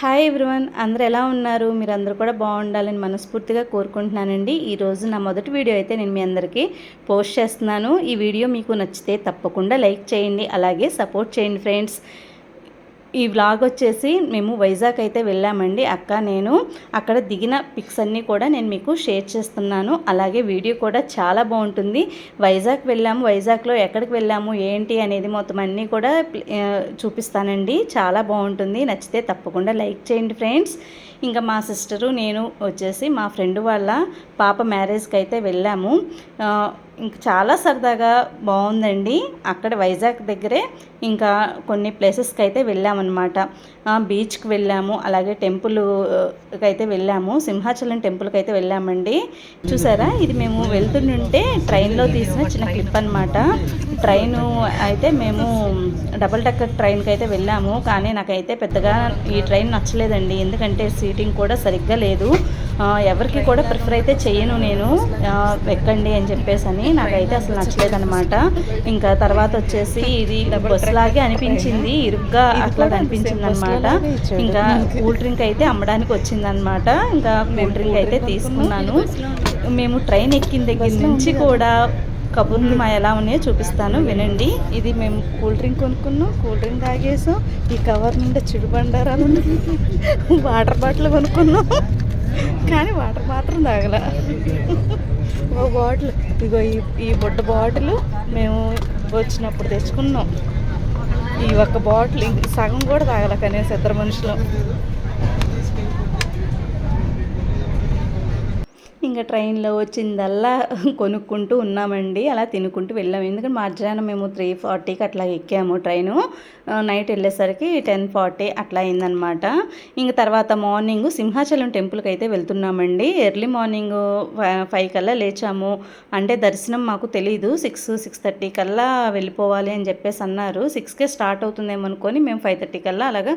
Hi everyone, అందరూ ఎలా ఉన్నారు? మీరందరూ కూడా బాగుండాలని మనస్ఫూర్తిగా కోరుకుంటున్నానండి. ఈరోజు నా మొదటి వీడియో అయితే నేను మీ అందరికీ పోస్ట్ చేస్తున్నాను. ఈ వీడియో మీకు నచ్చితే తప్పకుండా లైక్ చేయండి, అలాగే సపోర్ట్ చేయండి ఫ్రెండ్స్. ఈ వ్లాగ్ వచ్చేసి మేము వైజాగ్ అయితే వెళ్ళామండి, అక్క నేను. అక్కడ దిగిన పిక్స్ అన్నీ కూడా నేను మీకు షేర్ చేస్తున్నాను. అలాగే వీడియో కూడా చాలా బాగుంటుంది. వైజాగ్ వెళ్ళాము, వైజాగ్లో ఎక్కడికి వెళ్ళాము ఏంటి అనేది మొత్తం అన్నీ కూడా చూపిస్తానండి. చాలా బాగుంటుంది. నచ్చితే తప్పకుండా లైక్ చేయండి ఫ్రెండ్స్. ఇంకా మా సిస్టరు నేను వచ్చేసి మా ఫ్రెండ్ వాళ్ళ పాప మ్యారేజ్కి అయితే వెళ్ళాము. ఇంక చాలా సరదాగా బాగుందండి. అక్కడ వైజాగ్ దగ్గరే ఇంకా కొన్ని ప్లేసెస్కి అయితే వెళ్ళామన్నమాట. బీచ్కి వెళ్ళాము, అలాగే టెంపుల్కి అయితే వెళ్ళాము. సింహాచలం టెంపుల్కి అయితే వెళ్ళామండి. చూసారా, ఇది మేము వెళ్తుంటే ట్రైన్లో తీసిన చిన్న క్లిప్ అనమాట. ట్రైను అయితే మేము డబుల్ డెక్కర్ ట్రైన్కి అయితే వెళ్ళాము, కానీ నాకైతే పెద్దగా ఈ ట్రైన్ నచ్చలేదండి. ఎందుకంటే సీటింగ్ కూడా సరిగ్గా లేదు. ఎవరికి కూడా ప్రిఫర్ అయితే చేయను నేను, ఎక్కండి అని చెప్పేసి అని. నాకైతే అసలు నచ్చలేదన్నమాట. ఇంకా తర్వాత వచ్చేసి ఇది బస్ లాగే అనిపించింది, ఇరుగ్గా అట్లా అనిపించింది అనమాట. ఇంకా కూల్ డ్రింక్ అయితే అమ్మడానికి వచ్చిందనమాట. ఇంకా కూల్ డ్రింక్ అయితే తీసుకున్నాను. మేము ట్రైన్ ఎక్కిన దగ్గర నుంచి కూడా కబుర్లు మా ఎలా ఉన్నాయో చూపిస్తాను, వినండి. ఇది మేము కూల్ డ్రింక్ కొనుక్కున్నాం, కూల్ డ్రింక్ తాగేసాం. ఈ కవర్ నిండా చిరుబండారాలు వాటర్ బాటిల్ కొనుక్కున్నాం, కానీ వాటర్ మాత్రం తాగల. ఓ బాటిల్, ఇగో ఈ బుడ్డ బాటిల్ మేము వచ్చినప్పుడు తెచ్చుకున్నాం. ఈ ఒక్క బాటిల్ సగం కూడా తాగల, కనీసం ఇద్దరు మనుషులు. ఇంకా ట్రైన్లో వచ్చిందల్లా కొనుక్కుంటూ ఉన్నామండి, అలా తినుకుంటూ వెళ్ళాము. ఎందుకంటే మధ్యాహ్నం మేము 3:40కి అట్లా ఎక్కాము ట్రైను. నైట్ వెళ్ళేసరికి 10:40 అట్లా అయిందనమాట. ఇంక తర్వాత మార్నింగ్ సింహాచలం టెంపుల్కి అయితే వెళ్తున్నామండి. ఎర్లీ మార్నింగ్ 5 కల్లా లేచాము. అంటే దర్శనం మాకు తెలీదు, 6:30 కల్లా వెళ్ళిపోవాలి అని చెప్పేసి అన్నారు. 6కే స్టార్ట్ అవుతుందేమో అనుకొని మేము 5:30 కల్లా అలాగా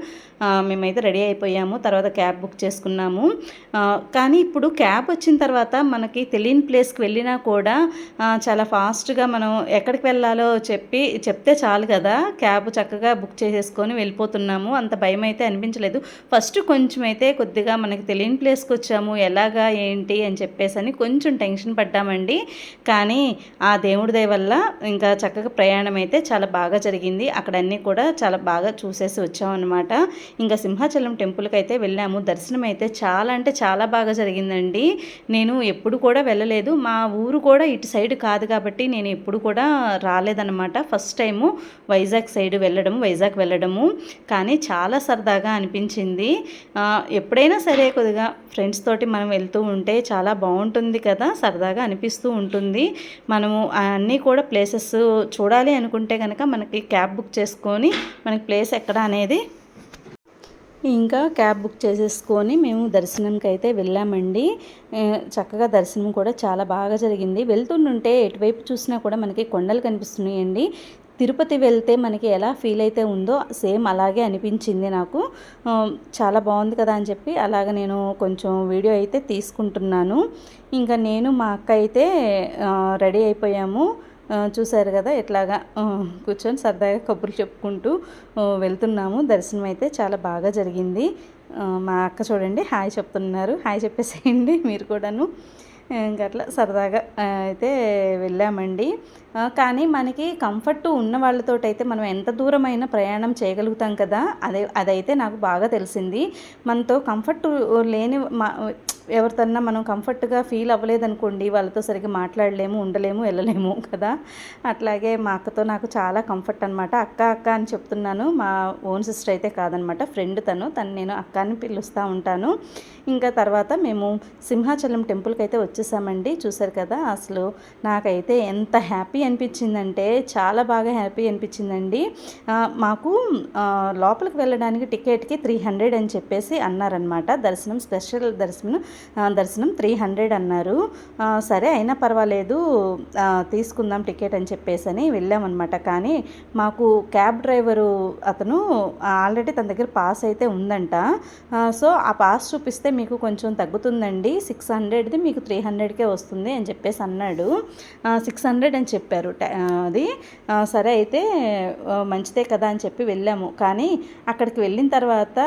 మేమైతే రెడీ అయిపోయాము. తర్వాత క్యాబ్ బుక్ చేసుకున్నాము. కానీ ఇప్పుడు క్యాబ్ వచ్చిన తర్వాత మనకి తెలియని ప్లేస్కి వెళ్ళినా కూడా చాలా ఫాస్ట్గా మనం ఎక్కడికి వెళ్ళాలో చెప్తే చాలు కదా, క్యాబ్ చక్కగా బుక్ చేసేసుకొని వెళ్ళిపోతున్నాము. అంత భయం అయితే అనిపించలేదు. ఫస్ట్ కొంచెం అయితే కొద్దిగా మనకి తెలియని ప్లేస్కి వచ్చాము, ఎలాగా ఏంటి అని చెప్పేసి అని కొంచెం టెన్షన్ పడ్డామండి. కానీ ఆ దేవుడి దయ వల్ల ఇంకా చక్కగా ప్రయాణం అయితే చాలా బాగా జరిగింది. అక్కడ అన్నీ కూడా చాలా బాగా చూసేసి వచ్చామన్నమాట. ఇంకా సింహాచలం టెంపుల్కి అయితే వెళ్ళాము. దర్శనం అయితే చాలా అంటే చాలా బాగా జరిగిందండి. నేను ఎప్పుడు కూడా వెళ్ళలేదు, మా ఊరు కూడా ఇటు సైడ్ కాదు కాబట్టి నేను ఎప్పుడు కూడా రాలేదన్నమాట. ఫస్ట్ టైము వైజాగ్ వెళ్ళడము, కానీ చాలా సరదాగా అనిపించింది. ఎప్పుడైనా సరే కొద్దిగా ఫ్రెండ్స్ తోటి మనం వెళ్తూ ఉంటే చాలా బాగుంటుంది కదా, సరదాగా అనిపిస్తూ ఉంటుంది. మనము అన్నీ కూడా ప్లేసెస్ చూడాలి అనుకుంటే కనుక మనకి క్యాబ్ బుక్ చేసుకొని మనకి ప్లేస్ ఎక్కడ అనేది ఇంకా క్యాబ్ బుక్ చేసేసుకొని మేము దర్శనంకి అయితే వెళ్ళామండి. చక్కగా దర్శనం కూడా చాలా బాగా జరిగింది. వెళ్తుంటే ఎటువైపు చూసినా కూడా మనకి కొండలు కనిపిస్తున్నాయండి. తిరుపతి వెళ్తే మనకి ఎలా ఫీల్ అయితే ఉందో సేమ్ అలాగే అనిపించింది నాకు. చాలా బాగుంది కదా అని చెప్పి అలాగ నేను కొంచెం వీడియో అయితే తీసుకుంటున్నాను. ఇంకా నేను మా అక్క అయితే రెడీ అయిపోయాము. చూశారు కదా, ఎట్లాగా కూర్చొని సరదాగా కబుర్లు చెప్పుకుంటూ వెళ్తున్నాము. దర్శనం అయితే చాలా బాగా జరిగింది. మా అక్క చూడండి హాయ్ చెప్తున్నారు, హాయ్ చెప్పేసేయండి మీరు కూడాను. ఇంకా అట్లా సరదాగా అయితే వెళ్ళామండి. కానీ మనకి కంఫర్ట్ ఉన్న వాళ్ళతో అయితే మనం ఎంత దూరమైనా ప్రయాణం చేయగలుగుతాం కదా, అదైతే నాకు బాగా తెలిసింది. మనతో కంఫర్ట్ లేని ఎవరితోన్నా మనం కంఫర్ట్గా ఫీల్ అవ్వలేదనుకోండి, వాళ్ళతో సరిగ్గా మాట్లాడలేము, ఉండలేము, వెళ్ళలేము కదా. అట్లాగే మా అక్కతో నాకు చాలా కంఫర్ట్ అనమాట. అక్క అని చెప్తున్నాను, మా ఓన్ సిస్టర్ అయితే కాదనమాట, ఫ్రెండ్ తను నేను అక్క అని పిలుస్తూ ఉంటాను. ఇంకా తర్వాత మేము సింహాచలం టెంపుల్కి అయితే వచ్చేసామండి. చూసారు కదా, అసలు నాకైతే ఎంత హ్యాపీ అనిపించిందంటే చాలా బాగా హ్యాపీ అనిపించిందండి. మాకు లోపలికి వెళ్ళడానికి టికెట్కి 300 అని చెప్పేసి అన్నారనమాట. స్పెషల్ దర్శనం దర్శనం 300 అన్నారు. సరే అయినా పర్వాలేదు తీసుకుందాం టికెట్ అని చెప్పేసి అని వెళ్ళామన్నమాట. కానీ మాకు క్యాబ్ డ్రైవరు అతను ఆల్రెడీ తన దగ్గర పాస్ అయితే ఉందంట. సో ఆ పాస్ చూపిస్తే మీకు కొంచెం తగ్గుతుందండి, 600ది మీకు 300కే వస్తుంది అని చెప్పేసి అన్నాడు. 600 అని చెప్పారు. అది సరే అయితే మంచిదే కదా అని చెప్పి వెళ్ళాము. కానీ అక్కడికి వెళ్ళిన తర్వాత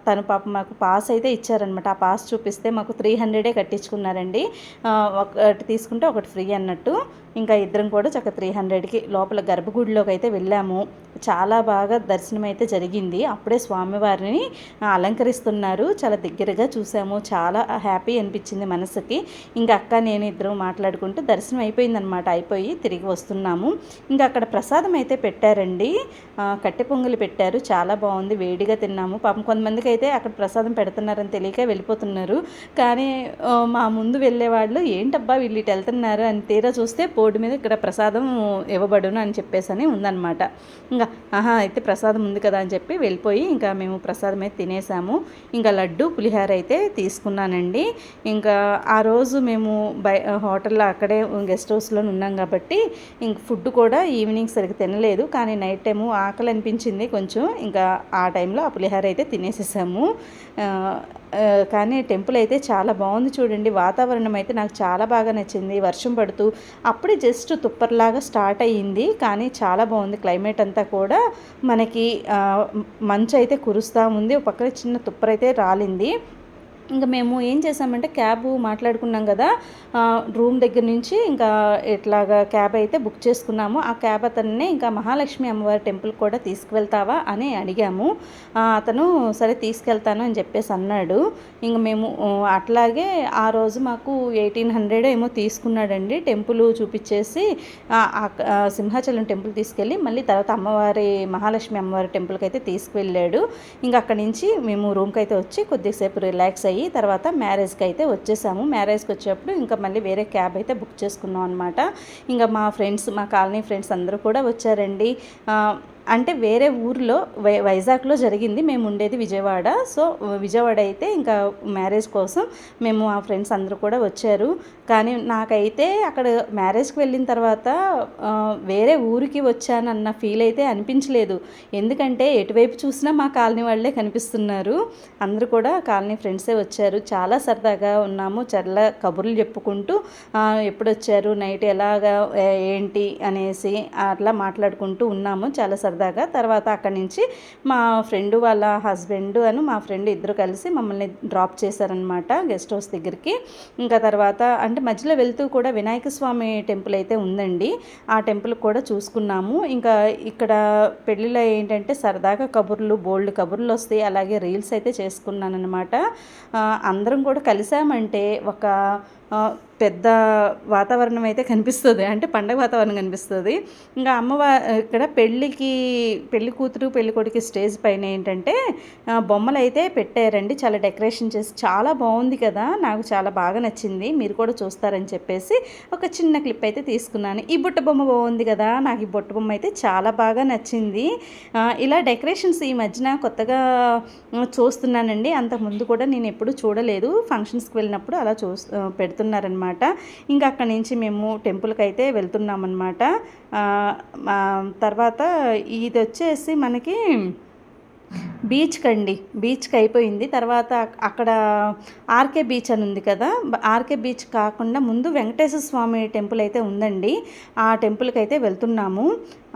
తను పాప మాకు పాస్ అయితే ఇచ్చారనమాట. ఆ పాస్ చూపిస్తే మాకు 300 కట్టించుకున్నారండి. ఒకటి తీసుకుంటే ఒకటి ఫ్రీ అన్నట్టు. ఇంకా ఇద్దరం కూడా చక్క 300కి లోపల గర్భగుడిలోకి అయితే వెళ్ళాము. చాలా బాగా దర్శనం అయితే జరిగింది. అప్పుడే స్వామివారిని అలంకరిస్తున్నారు, చాలా దగ్గరగా చూసాము. చాలా హ్యాపీ అనిపించింది మనసుకి. ఇంకా అక్క నేను ఇద్దరం మాట్లాడుకుంటూ దర్శనం అయిపోయిందనమాట. అయిపోయి తిరిగి వస్తున్నాము. ఇంకా అక్కడ ప్రసాదం అయితే పెట్టారండి, కట్టె పొంగలి పెట్టారు. చాలా బాగుంది, వేడిగా తిన్నాము. పాపం కొంతమందికి అయితే అక్కడ ప్రసాదం పెడుతున్నారని తెలియక వెళ్ళిపోతున్నారు. కానీ మా ముందు వెళ్ళేవాళ్ళు ఏంటబ్బా వీళ్ళు ఇటు వెళ్తున్నారు అని తీరా చూస్తే బోర్డు మీద ఇక్కడ ప్రసాదం ఇవ్వబడును అని చెప్పేసి అని ఉందన్నమాట. ఇంకా అయితే ప్రసాదం ఉంది కదా అని చెప్పి వెళ్ళిపోయి ఇంకా మేము ప్రసాదం అయితే తినేసాము. ఇంకా లడ్డు పులిహార అయితే తీసుకున్నానండి. ఇంకా ఆ రోజు మేము హోటల్లో అక్కడే గెస్ట్ హౌస్లో ఉన్నాం కాబట్టి ఇంక ఫుడ్ కూడా ఈవినింగ్ సరిగ్గా తినలేదు. కానీ నైట్ టైము ఆకలి అనిపించింది కొంచెం. ఇంకా ఆ టైంలో ఆ పులిహార అయితే తినేసేసాము. కానీ టెంపుల్ అయితే చాలా బాగుంది చూడండి. వాతావరణం అయితే నాకు చాలా బాగా నచ్చింది. వర్షం పడుతూ అప్పుడే జస్ట్ తుప్పర్లాగా స్టార్ట్ అయ్యింది, కానీ చాలా బాగుంది. క్లైమేట్ అంతా కూడా మనకి మంచు అయితే కురుస్తూ ఉంది. ఒక పక్కన చిన్న తుప్పరైతే రాలింది. ఇంకా మేము ఏం చేసామంటే క్యాబ్ మాట్లాడుకున్నాం కదా, రూమ్ దగ్గర నుంచి ఇంకా ఇట్లాగా క్యాబ్ అయితే బుక్ చేసుకున్నాము. ఆ క్యాబ్ అతన్నే ఇంకా మహాలక్ష్మి అమ్మవారి టెంపుల్ కూడా తీసుకువెళ్తావా అని అడిగాము. అతను సరే తీసుకెళ్తాను అని చెప్పేసి అన్నాడు. ఇంక మేము అట్లాగే ఆ రోజు మాకు 1800 ఏమో తీసుకున్నాడండి. టెంపుల్ చూపించేసి సింహాచలం టెంపుల్ తీసుకెళ్ళి మళ్ళీ తర్వాత మహాలక్ష్మి అమ్మవారి టెంపుల్కి అయితే తీసుకువెళ్ళాడు. ఇంకా అక్కడి నుంచి మేము రూమ్కి అయితే వచ్చి కొద్దిసేపు రిలాక్స్ అయ్యి తర్వాత మ్యారేజ్కి అయితే వచ్చేసాము. మ్యారేజ్కి వచ్చేటప్పుడు ఇంకా మళ్ళీ వేరే క్యాబ్ అయితే బుక్ చేసుకున్నాం అనమాట. ఇంకా మా కాలనీ ఫ్రెండ్స్ అందరూ కూడా వచ్చారండి. అంటే వేరే ఊర్లో వైజాగ్లో జరిగింది, మేము ఉండేది విజయవాడ. సో విజయవాడ అయితే ఇంకా మ్యారేజ్ కోసం మేము ఆ ఫ్రెండ్స్ అందరూ కూడా వచ్చారు. కానీ నాకైతే అక్కడ మ్యారేజ్కి వెళ్ళిన తర్వాత వేరే ఊరికి వచ్చానన్న ఫీల్ అయితే అనిపించలేదు. ఎందుకంటే ఎటువైపు చూసినా మా కాలనీ వాళ్ళే కనిపిస్తున్నారు. అందరూ కూడా కాలనీ ఫ్రెండ్సే వచ్చారు. చాలా సరదాగా ఉన్నాము, చాలా కబుర్లు చెప్పుకుంటూ ఎప్పుడు వచ్చారు, నైట్ ఎలాగా ఏంటి అనేసి అట్లా మాట్లాడుకుంటూ ఉన్నాము చాలా సరదాగా. తర్వాత అక్కడి నుంచి మా ఫ్రెండ్ వాళ్ళ హస్బెండ్ మా ఫ్రెండ్ ఇద్దరు కలిసి మమ్మల్ని డ్రాప్ చేశారనమాట గెస్ట్ హౌస్ దగ్గరికి. ఇంకా తర్వాత అంటే మధ్యలో వెళ్తూ కూడా వినాయక స్వామి టెంపుల్ అయితే ఉందండి, ఆ టెంపుల్ కూడా చూసుకున్నాము. ఇంకా ఇక్కడ పెళ్ళిలో ఏంటంటే సరదాగా బోల్డ్ కబుర్లు వస్తాయి. అలాగే రీల్స్ అయితే చేసుకున్నాను అనమాట. అందరం కూడా కలిసామంటే ఒక పెద్ద వాతావరణం అయితే కనిపిస్తుంది, అంటే పండగ వాతావరణం కనిపిస్తుంది. ఇంకా ఇక్కడ పెళ్లి కూతురు పెళ్లి కొడుకు స్టేజ్ పైన ఏంటంటే బొమ్మలు అయితే పెట్టారండి, చాలా డెకరేషన్ చేసి చాలా బాగుంది కదా, నాకు చాలా బాగా నచ్చింది. మీరు కూడా చూస్తారని చెప్పేసి ఒక చిన్న క్లిప్ అయితే తీసుకున్నాను. ఈ బుట్ట బొమ్మ బాగుంది కదా, నాకు ఈ బుట్ట బొమ్మ అయితే చాలా బాగా నచ్చింది. ఇలా డెకరేషన్స్ ఈ మధ్యన కొత్తగా చూస్తున్నానండి, అంతకుముందు కూడా నేను ఎప్పుడు చూడలేదు. ఫంక్షన్స్కి వెళ్ళినప్పుడు అలా పెడుతున్నారనమాట. ఇంకా అక్కడి నుంచి మేము టెంపుల్కి అయితే వెళ్తున్నామన్నమాట. తర్వాత ఇది వచ్చేసి మనకి బీచ్కి అయిపోయింది. తర్వాత అక్కడ ఆర్కే బీచ్ అని ఉంది కదా, ఆర్కే బీచ్ కాకుండా ముందు వెంకటేశ్వర స్వామి టెంపుల్ అయితే ఉందండి, ఆ టెంపుల్కి అయితే వెళ్తున్నాము.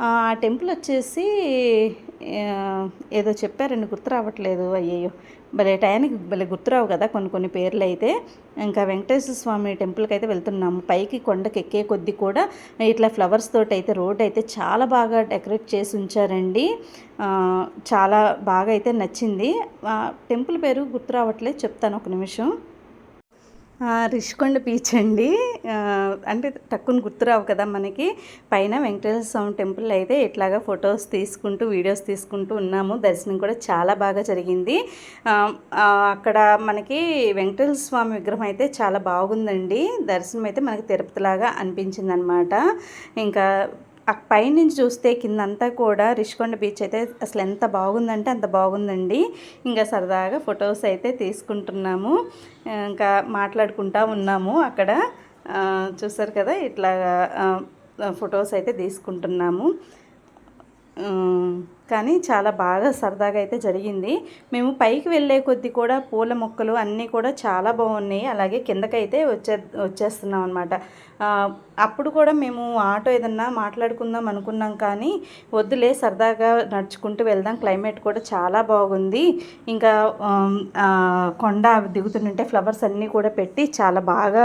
ఆ టెంపుల్ వచ్చేసి ఏదో చెప్పారండి, గుర్తు రావట్లేదు. అయ్యయ్యో, టయానికి గుర్తురావు కదా కొన్ని పేర్లు అయితే. ఇంకా వెంకటేశ్వర స్వామి టెంపుల్కి అయితే వెళ్తున్నాము. పైకి కొండకి ఎక్కే కొద్దీ కూడా ఇట్లా ఫ్లవర్స్ తోటి అయితే రోడ్ అయితే చాలా బాగా డెకరేట్ చేసి ఉంచారండి. చాలా బాగా అయితే నచ్చింది. టెంపుల్ పేరు గుర్తు రావట్లేదు, చెప్తాను ఒక నిమిషం. రిషికొండ బీచ్ అండి. అంటే టక్కుని గుర్తురావు కదా మనకి. పైన వెంకటేశ్వర స్వామి టెంపుల్ అయితే ఇట్లాగా ఫొటోస్ తీసుకుంటూ వీడియోస్ తీసుకుంటూ ఉన్నాము. దర్శనం కూడా చాలా బాగా జరిగింది. అక్కడ మనకి వెంకటేశ్వర స్వామి విగ్రహం అయితే చాలా బాగుందండి. దర్శనం అయితే మనకి తిరుపతిలాగా అనిపించింది అనమాట. ఇంకా పైనుంచి చూస్తే కిందంతా కూడా రిషికొండ బీచ్ అయితే అసలు ఎంత బాగుందంటే అంత బాగుందండి. ఇంకా సరదాగా ఫొటోస్ అయితే తీసుకుంటున్నాము, ఇంకా మాట్లాడుకుంటూ ఉన్నాము అక్కడ. చూసారు కదా, ఇట్లా ఫొటోస్ అయితే తీసుకుంటున్నాము. కానీ చాలా బాగా సరదాగా అయితే జరిగింది. మేము పైకి వెళ్ళే కొద్దీ కూడా పూల మొక్కలు అన్నీ కూడా చాలా బాగున్నాయి. అలాగే కిందకైతే వచ్చేస్తున్నాం అనమాట. అప్పుడు కూడా మేము ఆటో ఏదన్నా మాట్లాడుకుందాం అనుకున్నాం, కానీ వద్దులే సరదాగా నడుచుకుంటూ వెళ్దాం, క్లైమేట్ కూడా చాలా బాగుంది. ఇంకా కొండ దిగుతుంటే ఫ్లవర్స్ అన్నీ కూడా పెట్టి చాలా బాగా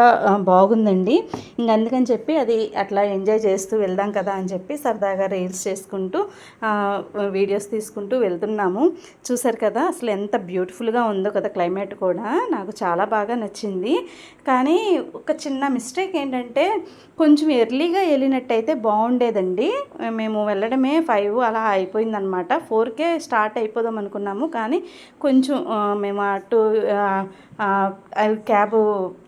బాగుందండి. ఇంక అందుకని చెప్పి అది అట్లా ఎంజాయ్ చేస్తూ వెళ్దాం కదా అని చెప్పి సరదాగా రీల్స్ చేసుకుంటూ వీడియోస్ తీసుకుంటూ వెళ్తున్నాము. చూసారు కదా అసలు ఎంత బ్యూటిఫుల్గా ఉందో కదా, క్లైమేట్ కూడా నాకు చాలా బాగా నచ్చింది. కానీ ఒక చిన్న మిస్టేక్ ఏంటంటే కొంచెం ఎర్లీగా వెళ్ళినట్టయితే బాగుండేదండి. మేము వెళ్ళడమే 5 అలా అయిపోయిందనమాట. 4కే స్టార్ట్ అయిపోదాం అనుకున్నాము, కానీ కొంచెం మేము అటు క్యాబ్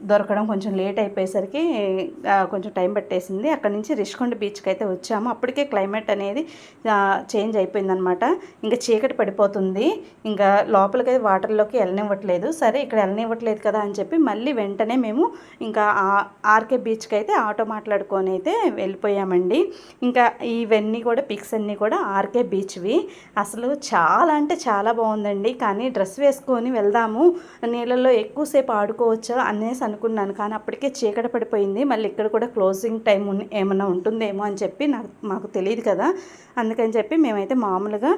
దొరకడం కొంచెం లేట్ అయిపోయేసరికి కొంచెం టైం పట్టేసింది. అక్కడ నుంచి రిషికొండ బీచ్కి అయితే వచ్చాము. అప్పటికే క్లైమేట్ అనేది చేంజ్ అయిపోయిందనమాట. ఇంకా చీకటి పడిపోతుంది, ఇంకా లోపలికి వాటర్లోకి వెళ్ళనివ్వట్లేదు. సరే ఇక్కడ వెళ్ళనివ్వట్లేదు కదా అని చెప్పి మళ్ళీ వెంటనే మేము ఇంకా ఆర్కే బీచ్కి అయితే ఆటో మాట్లాడుకొని అయితే వెళ్ళిపోయామండి. ఇంకా ఇవన్నీ కూడా పిక్స్ అన్నీ కూడా ఆర్కే బీచ్వి. అసలు చాలా అంటే చాలా బాగుందండి. కానీ డ్రెస్ వేసుకొని వెళ్దాము, నీళ్ళల్లో ఎక్కువసేపు ఆడుకోవచ్చా అనేసి అనుకున్నాను, కానీ అప్పటికే చీకటి పడిపోయింది. మళ్ళీ ఇక్కడ కూడా క్లోజింగ్ టైం ఏమన్నా ఉంటుందేమో అని చెప్పి మాకు తెలియదు కదా, అందుకని చెప్పి మేమైతే మామూలుగా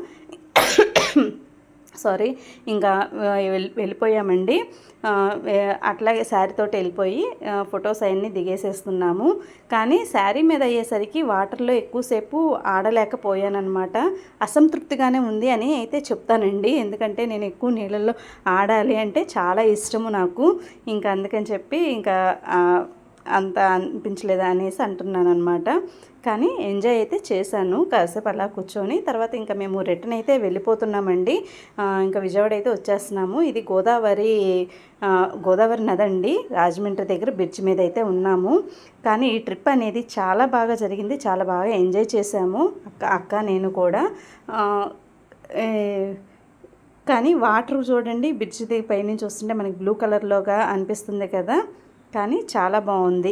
ఇంకా వెళ్ళిపోయామండి. అట్లాగే శారీతోటి వెళ్ళిపోయి ఫొటోస్ అవన్నీ దిగేసేస్తున్నాము. కానీ శారీ మీద అయ్యేసరికి వాటర్లో ఎక్కువసేపు ఆడలేకపోయానమాట. అసంతృప్తిగానే ఉంది అని అయితే చెప్తానండి, ఎందుకంటే నేను ఎక్కువ నీళ్ళల్లో ఆడాలి అంటే చాలా ఇష్టము నాకు. ఇంకా అందుకని చెప్పి ఇంకా అంత అనిపించలేదు అనేసి అంటున్నాను అనమాట. కానీ ఎంజాయ్ అయితే చేశాను కాసేపు అలా కూర్చొని. తర్వాత ఇంకా మేము రిటర్న్ అయితే వెళ్ళిపోతున్నామండి. ఇంకా విజయవాడ అయితే వచ్చేస్తున్నాము. ఇది గోదావరి నది అండి. రాజమండ్రి దగ్గర బ్రిడ్జ్ మీద అయితే ఉన్నాము. కానీ ఈ ట్రిప్ అనేది చాలా బాగా జరిగింది, చాలా బాగా ఎంజాయ్ చేశాము అక్క నేను కూడా. కానీ వాటర్ చూడండి, బ్రిడ్జ్ పైనుంచి వస్తుంటే మనకి బ్లూ కలర్లోగా అనిపిస్తుంది కదా, కానీ చాలా బాగుంది.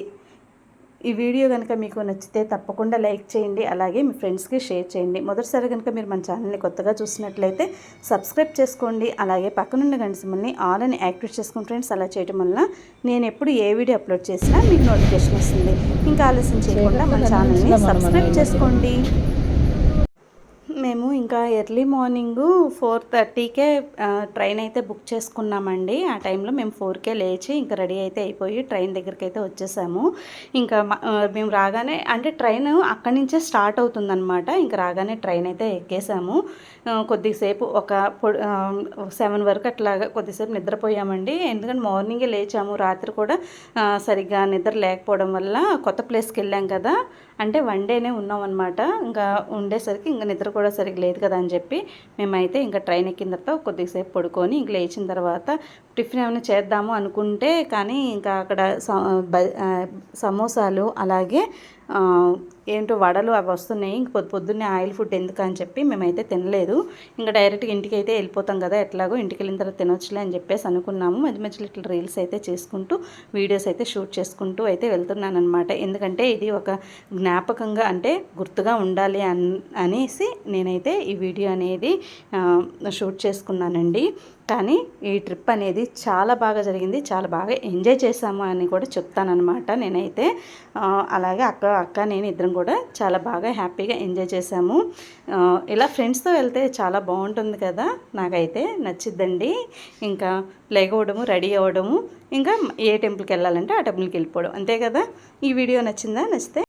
ఈ వీడియో కనుక మీకు నచ్చితే తప్పకుండా లైక్ చేయండి, అలాగే మీ ఫ్రెండ్స్కి షేర్ చేయండి. మొదటిసారి కనుక మీరు మన ఛానల్ని కొత్తగా చూసినట్లయితే సబ్స్క్రైబ్ చేసుకోండి, అలాగే పక్కనున్న గంట సింబల్ని ఆల్ అని యాక్టివేట్ చేసుకోండి ఫ్రెండ్స్. అలా చేయడం వల్ల నేను ఎప్పుడు ఏ వీడియో అప్లోడ్ చేసినా మీకు నోటిఫికేషన్ వస్తుంది. ఇంకా ఆలస్యం చేయకుండా మన ఛానల్ని సబ్స్క్రైబ్ చేసుకోండి. మేము ఇంకా ఎర్లీ మార్నింగ్ 4:30కే ట్రైన్ అయితే బుక్ చేసుకున్నామండి. ఆ టైంలో మేము 4కే లేచి ఇంకా రెడీ అయితే అయిపోయి ట్రైన్ దగ్గరికి అయితే వచ్చేసాము. ఇంకా మేము రాగానే అంటే ట్రైన్ అక్కడి నుంచే స్టార్ట్ అవుతుందన్నమాట. ఇంకా రాగానే ట్రైన్ అయితే ఎక్కేసాము. కొద్దిసేపు ఒక 7 వరకు అట్లాగా కొద్దిసేపు నిద్రపోయామండి, ఎందుకంటే మార్నింగే లేచాము. రాత్రి కూడా సరిగ్గా నిద్ర లేకపోవడం వల్ల కొత్త ప్లేస్కి వెళ్ళాం కదా, అంటే 1 డేనే ఉన్నాం అనమాట. ఇంకా ఉండేసరికి ఇంకా నిద్ర కూడా సరిగ్గా లేదు కదా అని చెప్పి మేమైతే ఇంకా ట్రైన్ ఎక్కిన తర్వాత కొద్దిసేపు పడుకొని ఇంక లేచిన తర్వాత టిఫిన్ ఏమైనా చేద్దాము అనుకుంటే, కానీ ఇంకా అక్కడ సమోసాలు అలాగే ఏంటో వడలు అవి వస్తున్నాయి. ఇంక పొద్దున్నే ఆయిల్ ఫుడ్ ఎందుకు అని చెప్పి మేమైతే తినలేదు. ఇంకా డైరెక్ట్గా ఇంటికి అయితే వెళ్ళిపోతాం కదా, ఎట్లాగో ఇంటికి వెళ్ళిన తర్వాత తినొచ్చులే అని చెప్పేసి అనుకున్నాము. మధ్య మధ్యలో ఇట్లా రీల్స్ అయితే చేసుకుంటూ వీడియోస్ అయితే షూట్ చేసుకుంటూ అయితే వెళ్తున్నాను అనమాట. ఎందుకంటే ఇది ఒక జ్ఞాపకంగా అంటే గుర్తుగా ఉండాలి అనేసి నేనైతే ఈ వీడియో అనేది షూట్ చేసుకున్నానండి. కానీ ఈ ట్రిప్ అనేది చాలా బాగా జరిగింది, చాలా బాగా ఎంజాయ్ చేసాము అని కూడా చెప్తానమాట నేనైతే. అలాగే అక్క నేను ఇద్దరం కూడా చాలా బాగా హ్యాపీగా ఎంజాయ్ చేసాము. ఇలా ఫ్రెండ్స్తో వెళ్తే చాలా బాగుంటుంది కదా, నాకైతే నచ్చిద్దండి. ఇంకా లేకపోవడము, రెడీ అవ్వడము, ఇంకా ఏ టెంపుల్కి వెళ్ళాలంటే ఆ టెంపుల్కి వెళ్ళిపోవడం, అంతే కదా. ఈ వీడియో నచ్చితే